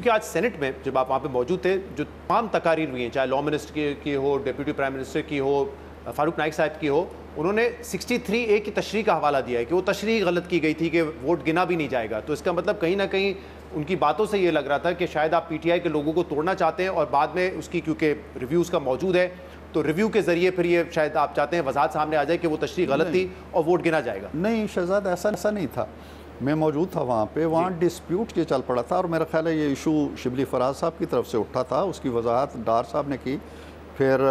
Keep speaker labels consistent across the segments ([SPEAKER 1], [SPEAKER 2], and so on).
[SPEAKER 1] क्योंकि आज सेनेट में जब आप वहाँ पे मौजूद थे, जो तमाम तकारीर हुई हैं, चाहे लॉ मिनिस्टर की हो, डिप्टी प्राइम मिनिस्टर की हो, फारूक नाइक साहब की हो, उन्होंने 63A की तशरीह का हवाला दिया है कि वो तशरीह गलत की गई थी कि वोट गिना भी नहीं जाएगा। तो इसका मतलब कहीं ना कहीं उनकी बातों से ये लग रहा था कि शायद आप PTI के लोगों को तोड़ना चाहते हैं और बाद में उसकी, क्योंकि रिव्यू उसका मौजूद है, तो रिव्यू के जरिए फिर ये शायद आप चाहते हैं वजाहत सामने आ जाए कि वो तशरीह गलत थी और वोट गिना जाएगा।
[SPEAKER 2] नहीं शहजाद, ऐसा नहीं था। मैं मौजूद था वहाँ पे, वहाँ डिस्प्यूट ये चल पड़ा था और मेरा ख्याल है ये इशू शिबली फराज साहब की तरफ से उठा था। उसकी वजाहत डार साहब ने की, फिर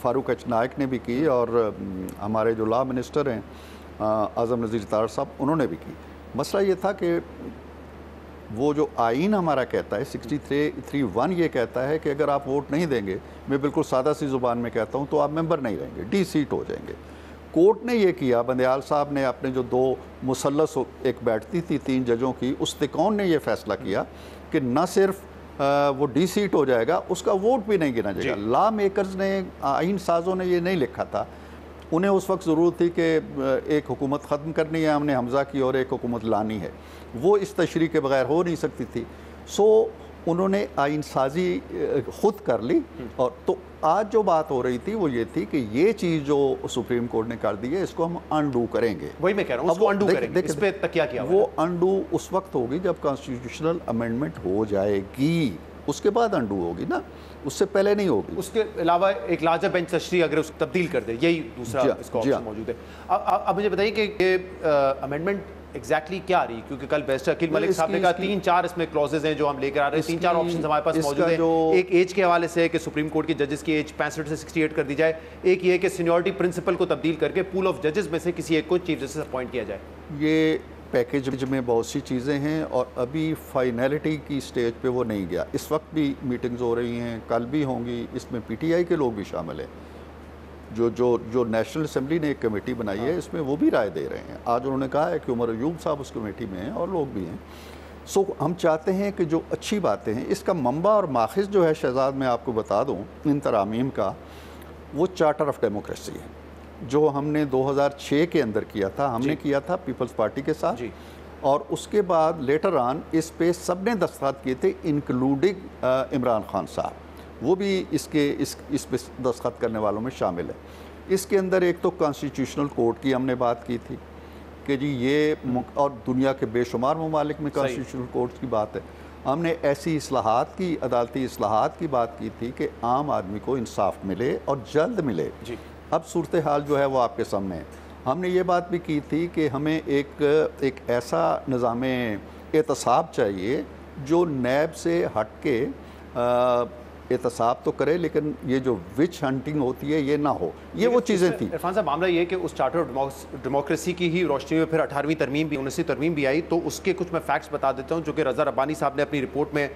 [SPEAKER 2] फारूक नाइक ने भी की और हमारे जो लॉ मिनिस्टर हैं आज़म नज़ीर तार साहब, उन्होंने भी की। मसला ये था कि वो जो आइन हमारा कहता है 63(1) ये कहता है कि अगर आप वोट नहीं देंगे, मैं बिल्कुल सादा सी ज़ुबान में कहता हूँ, तो आप मेंबर नहीं रहेंगे, डी-सीट हो जाएंगे। कोर्ट ने ये किया, बंदयाल साहब ने अपने जो 2 मुसल्लस एक बैठती थी 3 जजों की, उस तिकोन ने ये फैसला किया कि न सिर्फ वो डी-सीट हो जाएगा, उसका वोट भी नहीं गिना जाएगा। लॉ मेकर्स ने, आइन साजों ने ये नहीं लिखा था। उन्हें उस वक्त ज़रूरत थी कि एक हुकूमत ख़त्म करनी है, हमने हमज़ा की, और एक हुकूमत लानी है। वो इस तशरीह के बगैर हो नहीं सकती थी। सो उन्होंने आइन साजी खुद कर ली। और तो आज जो बात हो रही थी वो ये थी कि ये चीज़ जो सुप्रीम कोर्ट ने कर दी है, इसको हम अनडू करेंगे।
[SPEAKER 1] वही मैं कह रहा हूँ, उसको अनडू करेंगे। इस पे तकिया किया
[SPEAKER 2] वो अनडू उस वक्त होगी जब कॉन्स्टिट्यूशनल अमेंडमेंट हो जाएगी, उसके बाद अनडू होगी ना, उससे पहले नहीं होगी।
[SPEAKER 1] उसके अलावा एक लार्जर बेंच तशरीह अगर उसको तब्दील कर दे, यही दूसरा इसका ऑप्शन मौजूद है। अब मुझे बताइए कि ये अमेंडमेंट एग्जैक्टली क्या आ रही है, क्योंकि कल बैरिस्टर अकील मलिक साहब ने कहा 3-4 इसमें क्लॉजेज हैं जो हम लेकर आ रहे हैं, 3-4 ऑप्शन हमारे पास मौजूद है। एक एज के हवाले से है कि सुप्रीम कोर्ट के जजेस की एज 65 से 68 कर दी जाए। एक ये कि सीनियरिटी प्रिंसिपल को तब्दील करके पूल ऑफ जजेस में से किसी एक को चीफ जस्टिस अपॉइंट किया जाए।
[SPEAKER 2] ये पैकेज में बहुत सी चीज़ें हैं और अभी फाइनलिटी की स्टेज पे वो नहीं गया। इस वक्त भी मीटिंग्स हो रही हैं, कल भी होंगी, इसमें PTI के लोग भी शामिल हैं। जो नेशनल असेंबली ने एक कमेटी बनाई है, इसमें वो भी राय दे रहे हैं। आज उन्होंने कहा है कि उमर अयूब साहब उस कमेटी में हैं और लोग भी हैं। सो हम चाहते हैं कि जो अच्छी बातें हैं, इसका मंबा और माखिज़ जो है शहजाद, मैं आपको बता दूँ इन तरामीम का, वो चार्टर ऑफ डेमोक्रेसी है जो हमने 2006 के अंदर किया था। हमने किया था पीपल्स पार्टी के साथ, और उसके बाद लेटर ऑन इस पे सब ने दस्तखत किए थे, इंक्लूडिंग इमरान खान साहब। वो भी इस पे दस्तखत करने वालों में शामिल है। इसके अंदर एक तो कॉन्स्टिट्यूशनल कोर्ट की हमने बात की थी कि जी ये, और दुनिया के बेशुमार ममालिक में कॉन्स्टिट्यूशनल कोर्ट की बात है। हमने ऐसी इस्लाहात की, अदालती इस्लाहात की बात की थी कि आम आदमी को इंसाफ मिले और जल्द मिले। अब सूरत हाल जो है वो आपके सामने है। हमने ये बात भी की थी कि हमें एक ऐसा निज़ाम एहतसाब चाहिए जो नैब से हट के एहतसाब तो करे, लेकिन ये जो विच हंटिंग होती है ये ना हो। ये वो चीज़ें थी।
[SPEAKER 1] इरफान साहब, मामला ये है कि उस चार्टर ऑफ डेमोक्रेसी की ही रोशनी में फिर 18वीं तरमीम भी, 19वीं तरमीम भी आई। तो उसके कुछ मैं फैक्ट्स बता देता हूँ जो कि रज़ा रब्बानी साहब ने अपनी रिपोर्ट में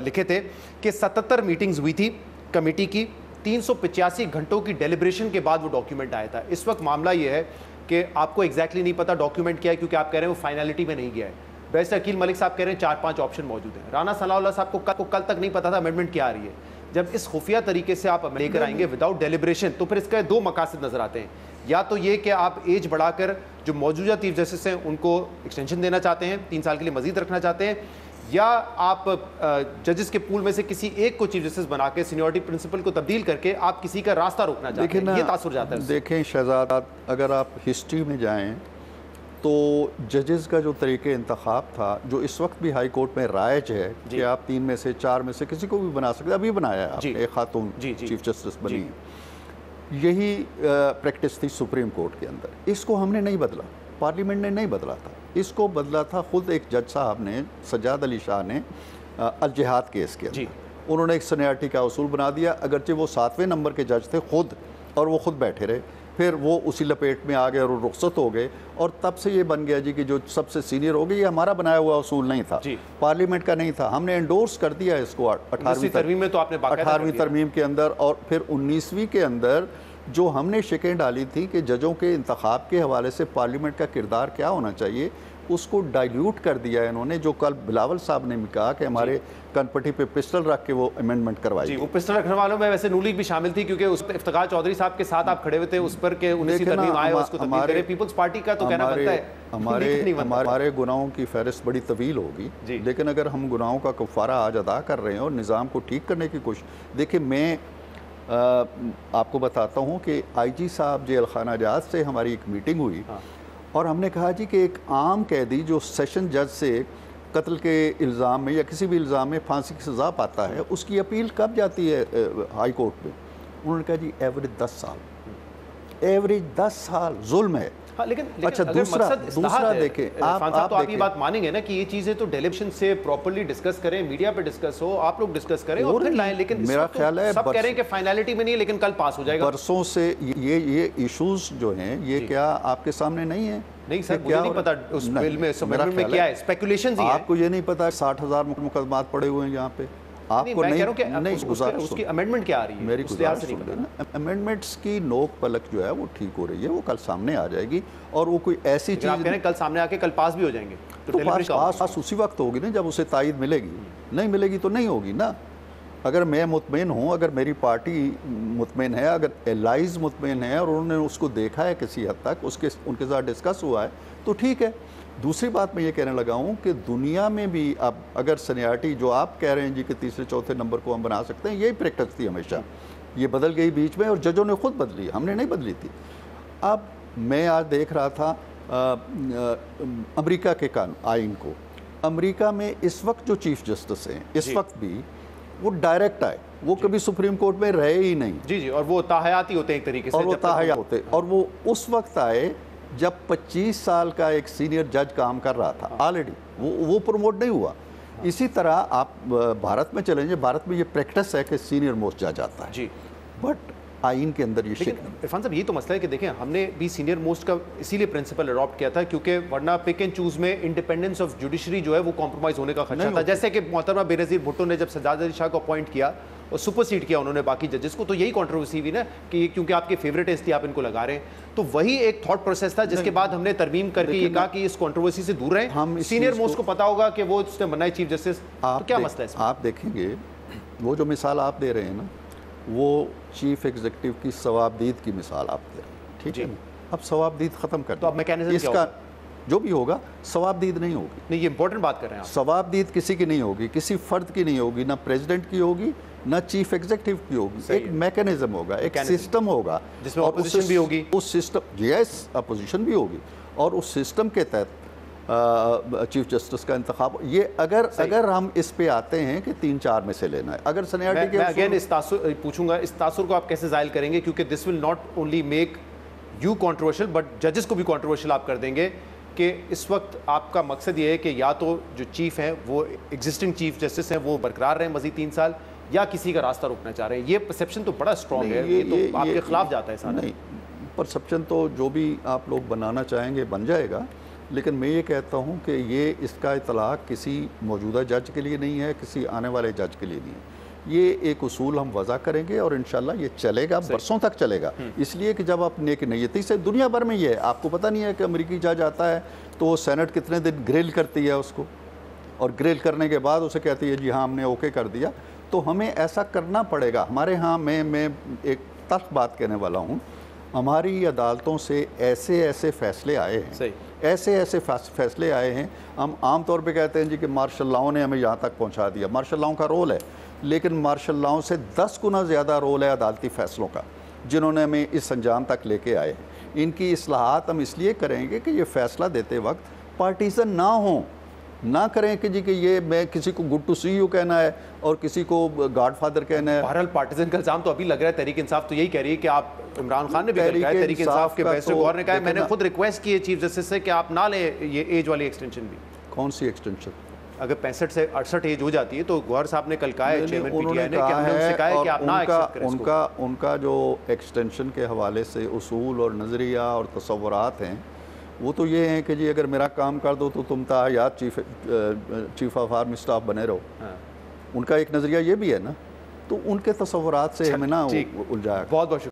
[SPEAKER 1] लिखे थे कि 77 मीटिंग्स हुई थी कमेटी की, 385 घंटों की डेलिब्रेशन के बाद वो डॉक्यूमेंट आया था। इस वक्त मामला ये है कि आपको एग्जैक्टली नहीं पता डॉक्यूमेंट क्या है, क्योंकि आप कह रहे हैं वो फाइनलिटी में नहीं गया है। बैरिस्टर अकील मलिक साहब कह रहे हैं 4-5 ऑप्शन मौजूद हैं। राना सनाउल्लाह साहब को कल तक नहीं पता था अमेंडमेंट क्या आ रही है। जब इस खुफिया तरीके से आप लेकर आएंगे विदाउट डेलिब्रेशन, तो फिर इसका 2 मकासद नजर आते हैं। या तो ये कि आप एज बढ़ाकर जो मौजूदा चीफ जस्टिस हैं उनको एक्सटेंशन देना चाहते हैं, 3 साल के लिए मजीद रखना चाहते हैं, या आप जजेस के पूल में से किसी एक को चीफ जस्टिस बना के सीनियरिटी प्रिंसिपल को तब्दील करके आप किसी का रास्ता रोकना चाहते हैं। ये तासुर जाता है।
[SPEAKER 2] देखें शहजाद, अगर आप हिस्ट्री में जाएं तो जजेस का जो तरीके इंतखाब था, जो इस वक्त भी हाई कोर्ट में राइज है कि आप 3 में से 4 में से किसी को भी बना सकते, अभी बनाया है एक खातून चीफ जस्टिस बनी है। यही प्रैक्टिस थी सुप्रीम कोर्ट के अंदर। इसको हमने नहीं बदला, पार्लियामेंट ने नहीं बदला था, इसको बदला था खुद एक जज साहब ने, सज्जाद अली शाह ने, अल जिहाद केस के अंदर। उन्होंने एक सीनियरिटी का उसूल बना दिया, अगरचे वो 7वें नंबर के जज थे खुद, और वो खुद बैठे रहे, फिर वो उसी लपेट में आ गए और रुखसत हो गए, और तब से ये बन गया जी कि जो सबसे सीनियर हो गई, ये हमारा बनाया हुआ उसूल नहीं था, पार्लियामेंट का नहीं था। हमने एंडोर्स कर दिया इसको 18वीं तरमीम में, तो आपने 18वीं तरमीम के अंदर, और फिर 19वीं के अंदर जो हमने शिकें डाली थी कि जजों के इंतखाब के हवाले से पार्लियामेंट का किरदार क्या होना चाहिए, उसको डाइल्यूट कर दिया है इन्होंने। जो कल बिलावल साहब ने भी कहा कि हमारे कनपट्टी पे पिस्टल रख के वो अमेंडमेंट करवाई
[SPEAKER 1] जी, वो पिस्टल रखने वालों में वैसे नून लीग भी शामिल थी, क्योंकि उस पर इफ्तिखार चौधरी साहब के साथ आप खड़े हुए थे उस पर के 19वीं तरमीम आए, उसको तब्दील करें। पीपल्स पार्टी का तो कहना बनता है
[SPEAKER 2] हमारे गुनाहों की फहरिस्त बड़ी तवील होगी, लेकिन अगर हम गुनाहों का कफ़ारा आज अदा कर रहे हैं और निज़ाम को ठीक करने की कोशिश, देखिए मैं आपको बताता हूँ कि IG साहब जेल खाना जात से हमारी एक मीटिंग हुई और हमने कहा जी कि एक आम कैदी जो सेशन जज से कत्ल के इल्ज़ाम में या किसी भी इल्ज़ाम में फांसी की सज़ा पाता है, उसकी अपील कब जाती है हाई कोर्ट में? उन्होंने कहा जी एवरेज 10 साल, एवरेज 10 साल जुल्म है।
[SPEAKER 1] हाँ, लेकिन
[SPEAKER 2] अच्छा, दूसरा देखें,
[SPEAKER 1] आप ये बात मानेंगे ना कि ये चीजें तो डेलीविजन से प्रॉपर्ली डिस्कस करें, मीडिया पे डिस्कस हो, आप लोग डिस्कस करें और फिर लाएं, लेकिन
[SPEAKER 2] मेरा ख्याल है
[SPEAKER 1] सब कह रहे हैं कि फाइनलिटी में नहीं, लेकिन कल पास हो जाएगा।
[SPEAKER 2] बरसों से ये इश्यूज जो हैं ये क्या आपके सामने नहीं है?
[SPEAKER 1] नहीं सर, मुझे नहीं पता उस बिल में क्या है, स्पेकुलेशंस ही है।
[SPEAKER 2] आपको ये नहीं पता 60,000 मुकदमात पड़े हुए हैं यहाँ पे? आपको नहीं,
[SPEAKER 1] उसकी अमेंडमेंट क्या आ रही है?
[SPEAKER 2] मेरी गुजारिश सुन लेना, अमेंडमेंट्स की नोक पलक जो है वो ठीक हो रही है, वो कल सामने आ जाएगी और वो कोई ऐसी चीज़,
[SPEAKER 1] आप कह रहे हैं कल सामने आके कल पास भी हो जाएंगे,
[SPEAKER 2] तो पास उसी वक्त होगी ना जब उसे तायद मिलेगी। नहीं मिलेगी तो नहीं होगी ना। अगर मैं मुतमईन हूँ, अगर मेरी पार्टी मुतमईन है, अगर एलाइज मुतमईन है और उन्होंने उसको देखा है किसी हद तक, उनके साथ डिस्कस हुआ है तो ठीक है। दूसरी बात मैं ये कहने लगा हूँ कि दुनिया में भी अब अगर सीनियरिटी जो आप कह रहे हैं जी कि तीसरे चौथे नंबर को हम बना सकते हैं, यही प्रैक्टिस थी हमेशा, ये बदल गई बीच में और जजों ने खुद बदली, हमने नहीं बदली थी। अब मैं आज देख रहा था अमेरिका के कानून आइन को, अमेरिका में इस वक्त जो चीफ जस्टिस हैं इस वक्त भी वो डायरेक्ट आए, वो कभी सुप्रीम कोर्ट में रहे ही नहीं।
[SPEAKER 1] जी, और वो ताहयाती होते हैं एक तरीके से,
[SPEAKER 2] और वो ताहयात होते, और वो उस वक्त आए जब 25 साल का एक सीनियर जज काम कर रहा था ऑलरेडी, वो प्रमोट नहीं हुआ। इसी तरह आप भारत में चलें, भारत में ये प्रैक्टिस है कि सीनियर मोस्ट जज आता है जी, बट आइन के अंदर ये शिक।
[SPEAKER 1] इरफान साहब, ये तो मसला है कि देखें हमने भी सीनियर मोस्ट का इसीलिए प्रिंसिपल अडॉप्ट किया था क्योंकि वरना पिक एंड चूज में इंडिपेंडेंस ऑफ जुडिशरी जो है वो कॉम्प्रोमाइज होने का खतरा था। जैसे कि मोहतरमा बेनज़ीर भुट्टो ने जब सज्जाद अली शाह को अपॉइंट किया और सुपरसीड किया उन्होंने बाकी जजेस को, तो यही कंट्रोवर्सी हुई ना कि क्योंकि आपके फेवरेट एस थी आप इनको लगा रहे हैं, तो वही एक थॉट प्रोसेस था जिसके बाद हमने तरमीम करके ये कहा कि इस कंट्रोवर्सी से दूर रहें। हम सीनियर मोस्ट को पता होगा कि वो उसने बनना है चीफ जस्टिस, तो क्या मसला है?
[SPEAKER 2] आप देखेंगे वो जो मिसाल आप दे रहे हैं ना, वो चीफ एग्जीक्यूटिव की सवाबदीद की मिसाल आप दे रहे हैं, ठीक है। अब सवाबदीद खत्म कर,
[SPEAKER 1] तो अब मैकेनिज्म
[SPEAKER 2] इसका जो भी होगा सवाबदीद नहीं होगी।
[SPEAKER 1] नहीं, ये इंपॉर्टेंट बात कर रहे हैं आप।
[SPEAKER 2] सवाबदीद किसी की नहीं होगी, किसी फर्द की नहीं होगी, ना प्रेसिडेंट की होगी ना चीफ एग्जीक्यूटिव की होगी। एक मैकेनिज्म होगा, एक सिस्टम होगा
[SPEAKER 1] जिसमें अपोजिशन भी होगी।
[SPEAKER 2] उस सिस्टम, यस, अपोजिशन भी होगी और उस सिस्टम के तहत चीफ जस्टिस का इंतखाब। ये अगर हम इस पे आते हैं कि 3-4 में से लेना है, अगर सीनियरिटी के,
[SPEAKER 1] मैं अगेन इस तासुर पूछूंगा, इस तासुर को आप कैसे जाहिर करेंगे, क्योंकि this will not only make you controversial but जजेस को भी कंट्रोवर्शियल आप कर देंगे कि इस वक्त आपका मकसद ये है कि या तो जो चीफ हैं वो एग्जिस्टिंग चीफ जस्टिस हैं वो बरकरार रहें मज़ीद 3 साल, या किसी का रास्ता रोकना चाह रहे हैं। ये परसेप्शन तो बड़ा स्ट्रॉन्ग है, ये तो आपके खिलाफ जाता है सारा।
[SPEAKER 2] नहीं, परसेप्शन तो जो भी आप लोग बनाना चाहेंगे बन जाएगा, लेकिन मैं ये कहता हूँ कि ये इसका इतलाक़ किसी मौजूदा जज के लिए नहीं है, किसी आने वाले जज के लिए नहीं है। ये एक उसूल हम वज़ा करेंगे और इंशाल्लाह ये चलेगा, बरसों तक चलेगा। इसलिए कि जब आप नेक नियति से, दुनिया भर में ये है, आपको पता नहीं है कि अमेरिकी जज आता है तो वो सेनेट कितने दिन ग्रिल करती है उसको, और ग्रिल करने के बाद उसे कहती है जी हाँ हमने ओके कर दिया। तो हमें ऐसा करना पड़ेगा। हमारे यहाँ मैं एक तल्ख बात कहने वाला हूँ, हमारी अदालतों से ऐसे फैसले आए हैं, ऐसे फैसले आए हैं, हम आम तौर पे कहते हैं जी कि मार्शल लॉ ने हमें यहाँ तक पहुँचा दिया। मार्शल लॉ का रोल है, लेकिन मार्शल लॉ से 10 गुना ज़्यादा रोल है अदालती फ़ैसलों का, जिन्होंने हमें इस अंजाम तक लेके आए। इनकी इस्लाहात हम इसलिए करेंगे कि ये फ़ैसला देते वक्त पार्टीजन ना हों, ना करें कि जी कि ये मैं किसी को गुड टू सी यू कहना है और किसी को गॉडफादर कहना है।
[SPEAKER 1] बहरहाल पार्टीजन का इल्जाम तो अभी लग रहा है, तहरीक इंसाफ तो यही कह रही है कि आप, इमरान खान ने भी कहा है, तहरीक इंसाफ के बैरिस्टर गौहर ने कहा है, मैंने खुद रिक्वेस्ट की है चीफ जस्टिस से कि आप ना लें ये एज वाली एक्सटेंशन भी।
[SPEAKER 2] कौन सी एक्सटेंशन?
[SPEAKER 1] अगर 65 से 68 एज हो जाती है तो गौहर साहब ने कल कहा है, चेयरमैन पीटीआई ने, कि हमने उनसे कहा है कि आप ना एक्सेप्ट करें इसको।
[SPEAKER 2] उनका जो एक्सटेंशन के हवाले से उसूल और नज़रिया और तसव्वुरात हैं वो तो ये हैं कि जी अगर मेरा काम कर दो तो तुम ताहयात चीफ ऑफ आर्मी स्टाफ बने रहो। उनका एक नज़रिया ये भी है ना, तो उनके तसव्वुरात से हमें ना उलझाया।
[SPEAKER 1] बहुत बहुत